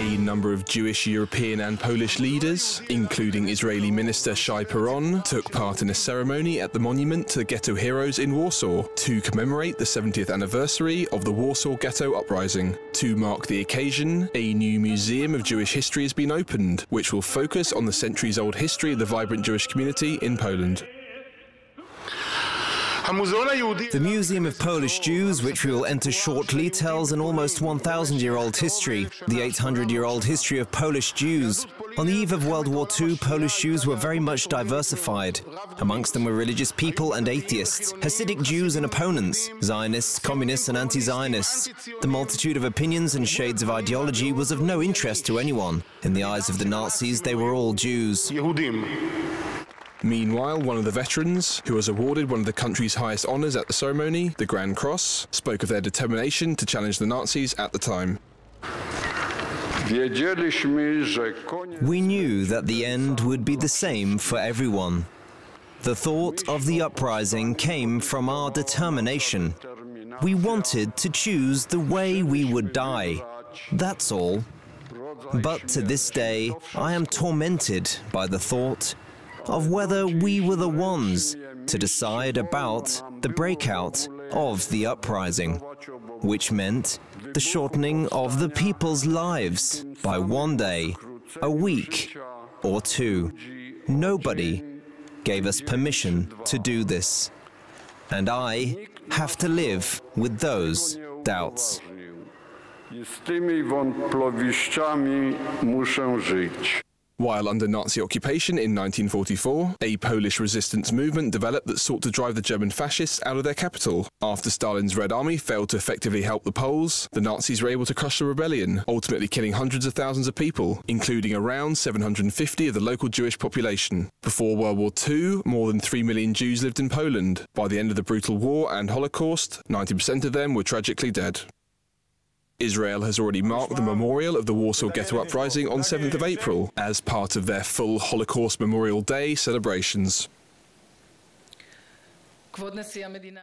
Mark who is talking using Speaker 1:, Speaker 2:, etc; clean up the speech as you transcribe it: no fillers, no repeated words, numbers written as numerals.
Speaker 1: A number of Jewish, European and Polish leaders, including Israeli Minister Shai Piron, took part in a ceremony at the monument to the Ghetto Heroes in Warsaw to commemorate the 70th anniversary of the Warsaw Ghetto Uprising. To mark the occasion, a new museum of Jewish history has been opened, which will focus on the centuries-old history of the vibrant Jewish community in Poland.
Speaker 2: The Museum of Polish Jews, which we will enter shortly, tells an almost 1,000-year-old history, the 800-year-old history of Polish Jews. On the eve of World War II, Polish Jews were very much diversified. Amongst them were religious people and atheists, Hasidic Jews and opponents, Zionists, communists and anti-Zionists. The multitude of opinions and shades of ideology was of no interest to anyone. In the eyes of the Nazis, they were all Jews.
Speaker 1: Meanwhile, one of the veterans, who was awarded one of the country's highest honours at the ceremony, the Grand Cross, spoke of their determination to challenge the Nazis at the time.
Speaker 2: We knew that the end would be the same for everyone. The thought of the uprising came from our determination. We wanted to choose the way we would die. That's all. But to this day, I am tormented by the thought of whether we were the ones to decide about the breakout of the uprising, which meant the shortening of the people's lives by one day, a week, or two. Nobody gave us permission to do this, and I have to live with those doubts.
Speaker 1: While under Nazi occupation in 1944, a Polish resistance movement developed that sought to drive the German fascists out of their capital. After Stalin's Red Army failed to effectively help the Poles, the Nazis were able to crush the rebellion, ultimately killing hundreds of thousands of people, including around 750 of the local Jewish population. Before World War II, more than 3 million Jews lived in Poland. By the end of the brutal war and Holocaust, 90% of them were tragically dead. Israel has already marked the memorial of the Warsaw Ghetto Uprising on 7th of April as part of their full Holocaust Memorial Day celebrations.